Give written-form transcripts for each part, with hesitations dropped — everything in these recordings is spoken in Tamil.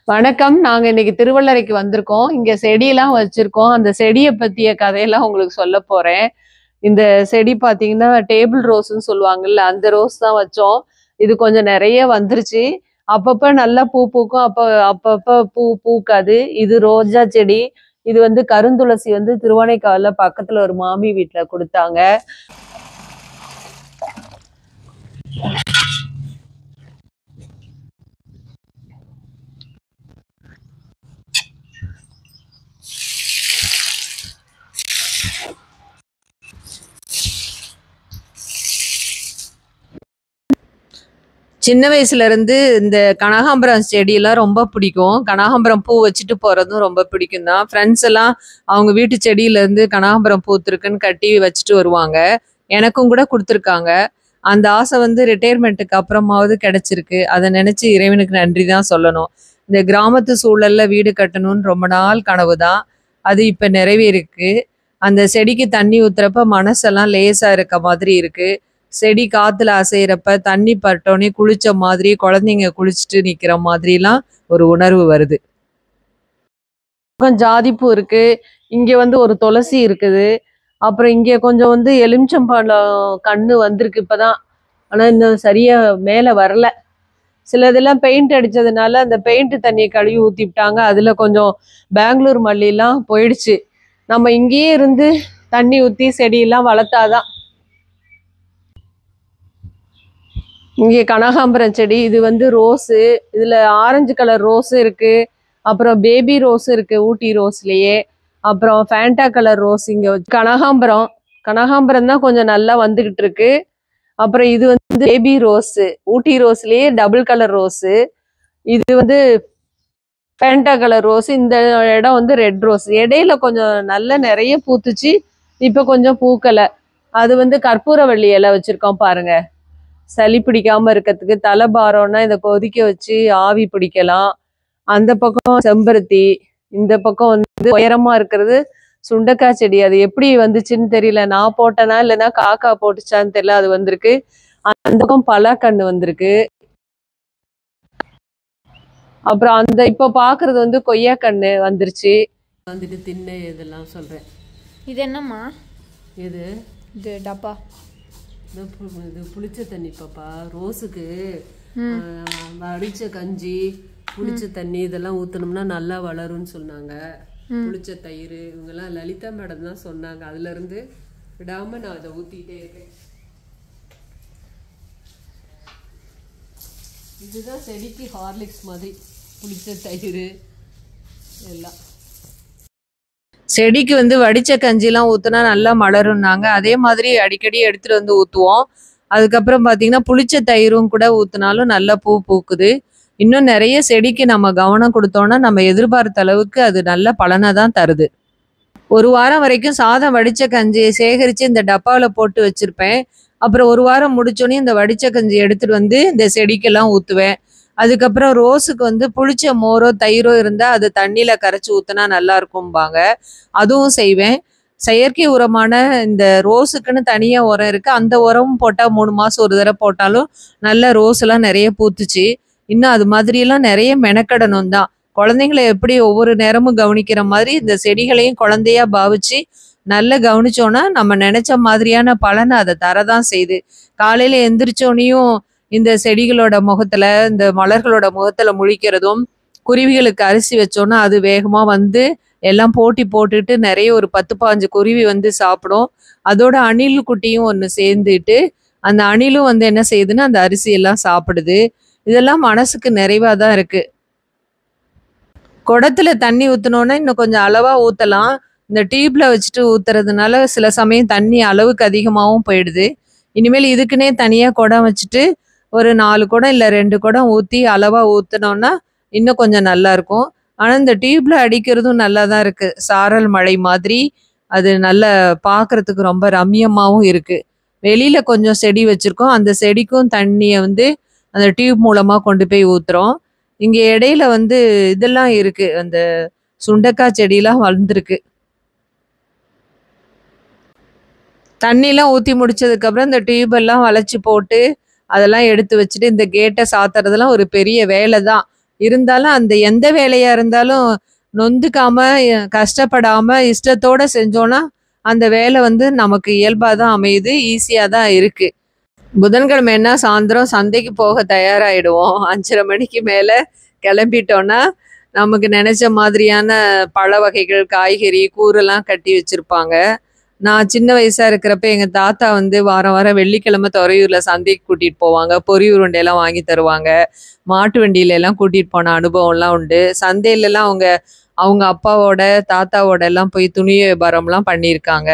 வணக்கம். நாங்க இன்னைக்கு திருவள்ளரைக்கு வந்திருக்கோம். இங்க செடியெல்லாம் வச்சிருக்கோம். அந்த செடிய பத்திய கதையெல்லாம் உங்களுக்கு சொல்லப் போறேன். இந்த செடி பார்த்தீங்கன்னா, டேபிள் ரோஸ்ன்னு சொல்லுவாங்கல்ல, அந்த ரோஸ் தான் வச்சோம். இது கொஞ்சம் நெறைய வந்துருச்சு. அப்பப்ப நல்லா பூ பூக்கும். அப்பப்ப பூ பூக்காது. இது ரோஜா செடி. இது வந்து கருந்துளசி வந்து திருவானைக்காவல்ல பக்கத்துல ஒரு மாமி வீட்ல குடுத்தாங்க. சின்ன வயசுல இருந்து இந்த கனகாம்பரம் செடியெல்லாம் ரொம்ப பிடிக்கும். கனகாம்பரம் பூ வச்சுட்டு போறதும் ரொம்ப பிடிக்கும் தான். ஃப்ரெண்ட்ஸ் எல்லாம் அவங்க வீட்டு செடியில இருந்து கனகாம்பரம் பூத்திருக்குன்னு கட்டி வச்சுட்டு வருவாங்க. எனக்கும் கூட குடுத்துருக்காங்க. அந்த ஆசை வந்து ரிட்டயர்மென்ட்டுக்கு அப்புறமாவது கிடைச்சிருக்கு. அத நினைச்சு இறைவனுக்கு நன்றி தான் சொல்லணும். இந்த கிராமத்து சூழல்ல வீடு கட்டணும்னு ரொம்ப நாள் கனவு தான். அது இப்ப நிறைவேறிருக்கு. அந்த செடிக்கு தண்ணி ஊத்துறப்ப மனசெல்லாம் லேசா இருக்க மாதிரி இருக்கு. செடி காத்துல அசைறப்ப தண்ணி பட்டோனே குளிச்ச மாதிரி, குழந்தைங்க குளிச்சுட்டு நிக்கிற மாதிரிலாம் ஒரு உணர்வு வருது. ஜாதிப்பூ இருக்கு. இங்க வந்து ஒரு துளசி இருக்குது. அப்புறம் இங்க கொஞ்சம் வந்து எலுமிச்சம்பழம் கண்ணு வந்திருக்கு இப்பதான். ஆனா இன்னும் சரியா மேல வரல. சிலதெல்லாம் பெயிண்ட் அடிச்சதுனால அந்த பெயிண்ட் தண்ணிய கழுவி ஊத்திவிட்டாங்க. அதுல கொஞ்சம் பெங்களூர் மல்லிலாம் போயிடுச்சு. நம்ம இங்கேயே இருந்து தண்ணி ஊத்தி செடியெல்லாம் வளர்த்தாதான். இங்கே கனகாம்பரம் செடி. இது வந்து ரோஸு. இதுல ஆரஞ்சு கலர் ரோஸு இருக்கு. அப்புறம் பேபி ரோஸ் இருக்கு ஊட்டி ரோஸ்லயே. அப்புறம் ஃபேண்டா கலர் ரோஸ் இங்க கனகாம்பரம். கனகாம்பரம் தான் கொஞ்சம் நல்லா வந்துகிட்டு இருக்கு. அப்புறம் இது வந்து பேபி ரோஸ். ஊட்டி ரோஸ்லயே டபுள் கலர் ரோஸு. இது வந்து ஃபேண்டா கலர் ரோஸ். இந்த இடம் வந்து ரெட் ரோஸ். இடையில கொஞ்சம் நல்ல நிறைய பூத்துச்சு. இப்ப கொஞ்சம் பூக்கல. அது வந்து கற்பூரவள்ளி இலை வச்சிருக்கோம் பாருங்க. சளி பிடிக்காம இருக்கிறதுக்கு. தலை பாரம்னா இதை கொதிக்க வச்சு ஆவி பிடிக்கலாம். அந்த பக்கம் செம்பருத்தி. இந்த பக்கம் வந்து உயரமா இருக்கிறது சுண்டக்காய் செடி. அது எப்படி வந்துச்சுன்னு தெரியல. நான் போட்டேனா இல்லைன்னா காக்கா போட்டுச்சான்னு தெரியல. அது வந்திருக்கு. அந்த பக்கம் பலாக்கண்ணு வந்திருக்கு. அப்புறம் அந்த இப்ப பாக்குறது வந்து கொய்யா கண்ணு வந்துருச்சு. வந்துட்டு திண்ணை இதெல்லாம் சொல்றேன். இது என்னம்மா? இது இது டப்பா. இது புளிச்ச தண்ணி பாப்பா. ரோஸுக்கு வடிச்ச கஞ்சி புளிச்ச தண்ணி இதெல்லாம் ஊத்தணும்னா நல்லா வளரும்னு சொன்னாங்க. புளிச்ச தயிர் இவங்கெல்லாம் லலிதா மேடம் தான் சொன்னாங்க. அதுல இருந்து விடாம நான் அதை ஊத்திட்டே இருக்கேன். இதுதான் செடிக்கு ஹார்லிக்ஸ் மாதிரி. புளிச்ச தயிர் எல்லாம். செடிக்கு வந்து வடிச்ச கஞ்சிலாம் ஊத்துனா நல்லா மலரும்னாங்க. அதே மாதிரி அடிக்கடி எடுத்துட்டு வந்து ஊத்துவோம். அதுக்கப்புறம் பார்த்தீங்கன்னா புளிச்ச தயிரும் கூட ஊத்துனாலும் நல்லா பூ பூக்குது. இன்னும் நிறைய செடிக்கு நம்ம கவனம் கொடுத்தோம்னா நம்ம எதிர்பார்த்த அளவுக்கு அது நல்ல பலனை தான் தருது. ஒரு வாரம் வரைக்கும் சாதம் வடிச்ச கஞ்சியை சேகரித்து இந்த டப்பாவில் போட்டு வச்சிருப்பேன். அப்புறம் ஒரு வாரம் முடிச்சோடனே இந்த வடிச்ச கஞ்சி எடுத்துட்டு வந்து இந்த செடிக்கெல்லாம் ஊற்றுவேன். அதுக்கப்புறம் ரோஸுக்கு வந்து புளிச்ச மோரோ தயிரோ இருந்தால் அது தண்ணியில் கரைச்சி ஊற்றினா நல்லா இருக்கும்பாங்க. அதுவும் செய்வேன். செயற்கை உரமான இந்த ரோஸுக்குன்னு தனியாக உரம் இருக்குது. அந்த உரமும் போட்டால் 3 மாதம் ஒரு தடவை போட்டாலும் நல்ல ரோஸ் எல்லாம் நிறைய பூத்துச்சு. இன்னும் அது மாதிரியெல்லாம் நிறைய மெனக்கடணும் தான். குழந்தைங்களை எப்படி ஒவ்வொரு நேரமும் கவனிக்கிற மாதிரி இந்த செடிகளையும் குழந்தையா பாவிச்சு நல்லா கவனிச்சோன்னா நம்ம நினைச்ச மாதிரியான பலனை அதை தரதான் செய்யுது. காலையில எந்திரிச்சோனையும் இந்த செடிகளோட முகத்துல இந்த மலர்களோட முகத்துல முழிக்கிறதும், குருவிகளுக்கு அரிசி வச்சோன்னா அது வேகமா வந்து எல்லாம் போட்டி போட்டுட்டு நிறைய ஒரு 10, 15 குருவி வந்து சாப்பிடும். அதோட அணில் குட்டியும் ஒன்று சேர்ந்துட்டு அந்த அணிலும் வந்து என்ன செய்யுதுன்னா அந்த அரிசி எல்லாம் சாப்பிடுது. இதெல்லாம் மனசுக்கு நிறைவா தான் இருக்கு. குடத்துல தண்ணி ஊற்றணுன்னா இன்னும் கொஞ்சம் அளவாக ஊற்றலாம். இந்த டியூப்ல வச்சுட்டு ஊற்றுறதுனால சில சமயம் தண்ணி அளவுக்கு அதிகமாகவும் போயிடுது. இனிமேல் இதுக்குன்னே தனியாக குடம் வச்சுட்டு ஒரு 4 குடம் இல்லை 2 குடம் ஊற்றி அளவாக ஊற்றினோன்னா இன்னும் கொஞ்சம் நல்லா இருக்கும். ஆனால் இந்த டியூப்ல அடிக்கிறதும் நல்லா தான் இருக்குது. சாரல் மழை மாதிரி அது நல்ல பார்க்குறதுக்கு ரொம்ப ரம்யமாகவும் இருக்குது. வெளியில் கொஞ்சம் செடி வச்சுருக்கோம். அந்த செடிக்கும் தண்ணியை வந்து அந்த டியூப் மூலமாக கொண்டு போய் ஊற்றுறோம். இங்கே இடையில வந்து இதெல்லாம் இருக்கு. அந்த சுண்டக்காய் செடியெல்லாம் வளர்ந்துருக்கு. தண்ணிலாம் ஊற்றி முடிச்சதுக்கப்புறம் இந்த டியூப் எல்லாம் வளைச்சி போட்டு அதெல்லாம் எடுத்து வச்சுட்டு இந்த கேட்டை சாத்துறதெல்லாம் ஒரு பெரிய வேலை தான். இருந்தாலும் அந்த எந்த வேலையா இருந்தாலும் நொந்துக்காம கஷ்டப்படாம இஷ்டத்தோட செஞ்சோன்னா அந்த வேலை வந்து நமக்கு இயல்பா தான் அமையுது, ஈஸியா தான் இருக்கு. புதன்கிழமைன்னா சாயந்தரம் சந்தைக்கு போக தயாராகிடுவோம். 5:30 மணிக்கு மேலே கிளம்பிட்டோன்னா நமக்கு நினச்ச மாதிரியான பழ வகைகள், காய்கறி, கூரெல்லாம் கட்டி வச்சுருப்பாங்க. நான் சின்ன வயசாக இருக்கிறப்ப எங்கள் தாத்தா வந்து வாரம் வாரம் வெள்ளிக்கிழமை துறையூரில் சந்தைக்கு கூட்டிகிட்டு போவாங்க. பொரி உருண்டையெல்லாம் வாங்கி தருவாங்க. மாட்டு வண்டியிலெல்லாம் கூட்டிகிட்டு போன அனுபவம்லாம் உண்டு. சந்தையிலலாம் அவங்க அப்பாவோட தாத்தாவோட எல்லாம் போய் துணி வியாபாரம்லாம் பண்ணியிருக்காங்க.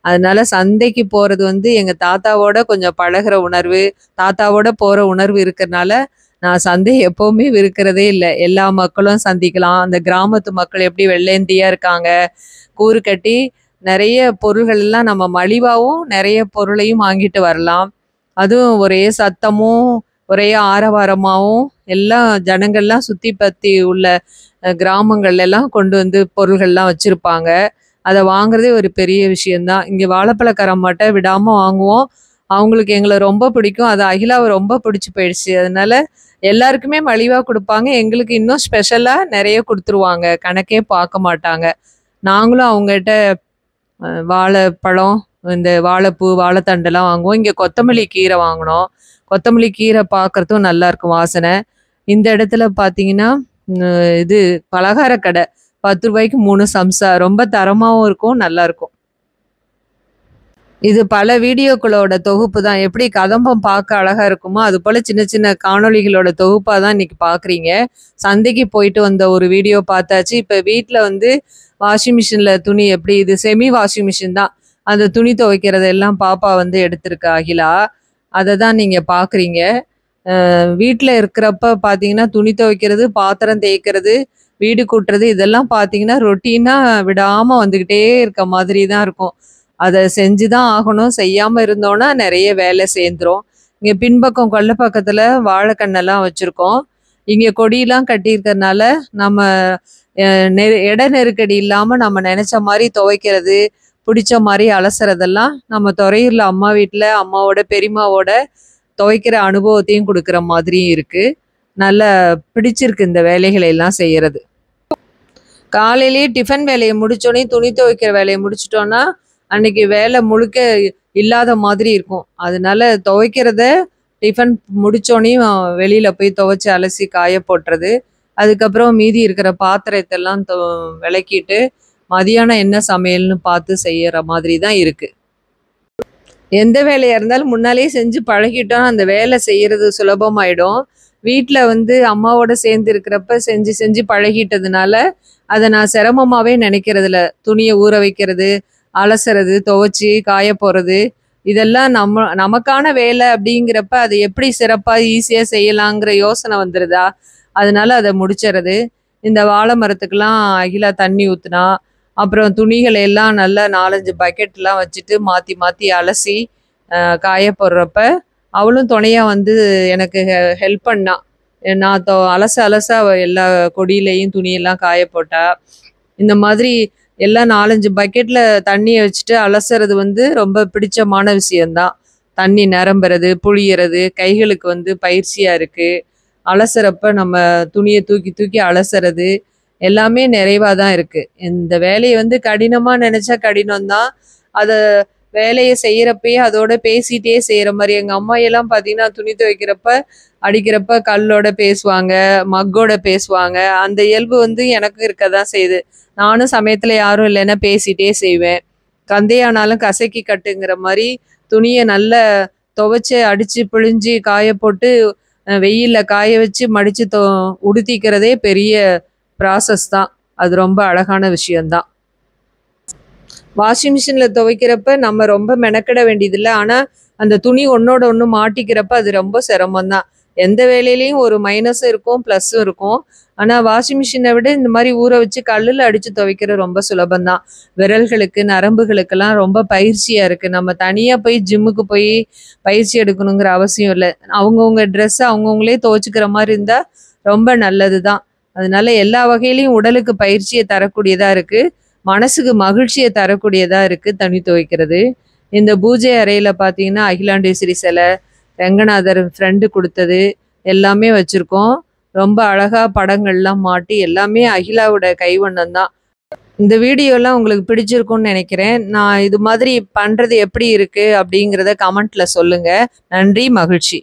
அதனால சந்தைக்கு போகிறது வந்து எங்கள் தாத்தாவோட கொஞ்சம் பழகிற உணர்வு, தாத்தாவோட போகிற உணர்வு இருக்கிறனால நான் சந்தையை எப்போவுமே வெறுக்கிறதே இல்லை. எல்லா மக்களும் சந்திக்கலாம். அந்த கிராமத்து மக்கள் எப்படி வெள்ளேந்தியாக இருக்காங்க, கூறு கட்டி நிறைய பொருள்கள் எல்லாம் நம்ம மலிவாகவும் நிறைய பொருளையும் வாங்கிட்டு வரலாம். அதுவும் ஒரே சத்தமும் ஒரே ஆரவாரமாகவும் எல்லாம் ஜனங்கள்லாம் சுற்றி பற்றி உள்ள கிராமங்கள்லாம் கொண்டு வந்து பொருள்கள்லாம் வச்சுருப்பாங்க. அதை வாங்குறதே ஒரு பெரிய விஷயந்தான். இங்கே வாழைப்பழக்காரம்மாட்ட விடாமல் வாங்குவோம். அவங்களுக்கு எங்களை ரொம்ப பிடிக்கும். அது அகிலாவை ரொம்ப பிடிச்சி போயிடுச்சு. அதனால எல்லாருக்குமே மலிவாக கொடுப்பாங்க. எங்களுக்கு இன்னும் ஸ்பெஷலாக நிறைய கொடுத்துருவாங்க. கணக்கே பார்க்க மாட்டாங்க. நாங்களும் அவங்ககிட்ட வாழைப்பழம், இந்த வாழைப்பூ, வாழைத்தண்டெல்லாம் வாங்குவோம். இங்கே கொத்தமல்லி கீரை வாங்கினோம். கொத்தமல்லி கீரை பார்க்குறதும் நல்லாயிருக்கும் வாசனை. இந்த இடத்துல பார்த்தீங்கன்னா இது பலகார கடை. 10 ரூபாய்க்கு 3 சம்சா. ரொம்ப தரமாகவும் இருக்கும், நல்லாயிருக்கும். இது பல வீடியோக்களோட தொகுப்பு தான். எப்படி கதம்பம் பார்க்க அழகாக இருக்குமோ அது போல் சின்ன சின்ன காணொளிகளோட தொகுப்பாக தான் இன்றைக்கி பார்க்குறீங்க. சந்தைக்கு போயிட்டு வந்த ஒரு வீடியோ பார்த்தாச்சு. இப்போ வீட்டில் வந்து வாஷிங் மிஷினில் துணி எப்படி, இது செமி வாஷிங் மிஷின் தான், அந்த துணி துவைக்கிறதெல்லாம் பாப்பா வந்து எடுத்திருக்கா அகிலா. அதை தான் நீங்கள் பார்க்குறீங்க. வீட்டில் இருக்கிறப்ப பார்த்தீங்கன்னா துணி துவைக்கிறது, பாத்திரம் தேய்க்கிறது, வீடு கூட்டுறது, இதெல்லாம் பார்த்தீங்கன்னா ரொட்டீனாக விடாமல் வந்துக்கிட்டே இருக்க மாதிரி தான் இருக்கும். அதை செஞ்சு தான் ஆகணும். செய்யாமல் இருந்தோன்னா நிறைய வேலை சேர்ந்துரும். இங்கே பின்பக்கம் கொல்லை பக்கத்தில் வாழைக்கண்ணெல்லாம் வச்சுருக்கோம். இங்கே கொடியெல்லாம் கட்டியிருக்கிறதுனால நம்ம இட நெருக்கடி இல்லாமல் நம்ம நினச்ச மாதிரி துவைக்கிறது, பிடிச்ச மாதிரி அலசுறதெல்லாம் நம்ம துறையூரில் அம்மா வீட்டில் அம்மாவோட பெரியம்மாவோட துவைக்கிற அனுபவத்தையும் கொடுக்குற மாதிரியும் இருக்குது. நல்லா பிடிச்சிருக்கு இந்த வேலைகளை எல்லாம் செய்கிறது. காலையிலேயே டிஃபன் வேலையை முடித்தோடனே துணி துவைக்கிற வேலையை முடிச்சிட்டோன்னா அன்னைக்கு வேலை முழுக்க இல்லாத மாதிரி இருக்கும். அதனால துவைக்கிறத டிஃபன் முடித்தோடனையும் வெளியில் போய் துவைச்சி அலசி காய போட்டுறது. அதுக்கப்புறம் மீதி இருக்கிற பாத்திரத்தெல்லாம் விளக்கிட்டு மதியானம் என்ன சமையல்னு பார்த்து செய்கிற மாதிரி தான் இருக்குது. எந்த வேலையாக இருந்தாலும் முன்னாலேயே செஞ்சு பழகிட்டோன்னா அந்த வேலை செய்கிறது சுலபமாயிடும். வீட்டில் வந்து அம்மாவோட சேர்ந்து இருக்கிறப்ப செஞ்சு செஞ்சு பழகிட்டதுனால அதை நான் சிரமமாகவே நினைக்கிறதில்ல. துணியை ஊற வைக்கிறது, அலசுறது, துவைச்சி காய போகிறது, இதெல்லாம் நமக்கான வேலை அப்படிங்கிறப்ப அதை எப்படி சிறப்பாக ஈஸியாக செய்யலாங்கிற யோசனை வந்துடுதா, அதனால அதை முடிச்சிடுறது. இந்த வாழை மரத்துக்கெல்லாம் அகிலா தண்ணி ஊற்றுனா, அப்புறம் துணிகளை எல்லாம் நல்லா 4-5 பக்கெட்லாம் வச்சுட்டு மாற்றி மாற்றி அலசி காய போடுறப்ப அவளும் துணையாக வந்து எனக்கு ஹெல்ப் பண்ணா. நான் அலச எல்லா கொடியிலையும் துணியெல்லாம் காய போட்டா. இந்த மாதிரி எல்லாம் 4-5 பக்கெட்டில் தண்ணியை வச்சுட்டு அலசுறது வந்து ரொம்ப பிடிச்சமான விஷயந்தான். தண்ணி நிரம்புறது, புளியறது, கைகளுக்கு வந்து பயிற்சியாக இருக்குது. அலசுறப்ப நம்ம துணியை தூக்கி தூக்கி அலசுறது எல்லாமே நிறைவாக தான் இருக்குது. இந்த வேலையை வந்து கடினமாக நினச்சா கடினம்தான். அதை வேலையை செய்கிறப்பயே அதோட பேசிகிட்டே செய்கிற மாதிரி. எங்கள் அம்மாயெல்லாம் பார்த்தீங்கன்னா துணி துவைக்கிறப்ப அடிக்கிறப்ப கல்லோட பேசுவாங்க, மக்கோட பேசுவாங்க. அந்த இயல்பு வந்து எனக்கும் இருக்க தான் செய்யுது. நானும் சமயத்தில் யாரும் இல்லைன்னா பேசிகிட்டே செய்வேன். கந்தையானாலும் கசக்கி கட்டுங்கிற மாதிரி துணியை நல்லா துவைச்சி அடித்து பிழிஞ்சு காய போட்டு வெயிலில் காய வச்சு மடித்து உடுத்திக்கிறதே பெரிய ப்ராசஸ் தான். அது ரொம்ப அழகான விஷயந்தான். வாஷிங் மிஷினில் துவைக்கிறப்ப நம்ம ரொம்ப மெனக்கிட வேண்டியதில்லை. ஆனால் அந்த துணி ஒன்றோட ஒன்று மாட்டிக்கிறப்ப அது ரொம்ப சிரமம்தான். எந்த வேலையிலையும் ஒரு மைனஸும் இருக்கும், ப்ளஸ்ஸும் இருக்கும். ஆனால் வாஷிங் மிஷினை விட இந்த மாதிரி ஊற வச்சு கல்லில் அடித்து துவைக்கிறது ரொம்ப சுலபந்தான். விரல்களுக்கு, நரம்புகளுக்கெல்லாம் ரொம்ப பயிற்சியாக இருக்குது. நம்ம தனியாக போய் ஜிம்முக்கு போய் பயிற்சி எடுக்கணுங்கிற அவசியம் இல்லை. அவங்கவுங்க ட்ரெஸ்ஸை அவங்கவுங்களே துவைச்சிக்கிற மாதிரி இருந்தால் ரொம்ப நல்லது தான். அதனால எல்லா வகையிலையும் உடலுக்கு பயிற்சியை தரக்கூடியதாக இருக்குது, மனசுக்கு மகிழ்ச்சியை தரக்கூடியதாக இருக்குது தண்ணி துவைக்கிறது. இந்த பூஜை அறையில் பார்த்தீங்கன்னா அகிலாண்டேஸ்வரி சிலை, ரங்கநாதர் ஃப்ரெண்டு கொடுத்தது எல்லாமே வச்சுருக்கோம். ரொம்ப அழகா படங்கள்லாம் மாட்டி எல்லாமே அகிலாவோட கைவண்ணம் தான். இந்த வீடியோலாம் உங்களுக்கு பிடிச்சிருக்கும்னு நினைக்கிறேன். நான் இது மாதிரி பண்றது எப்படி இருக்கு அப்படிங்கிறத கமெண்ட்ல சொல்லுங்க. நன்றி, மகிழ்ச்சி.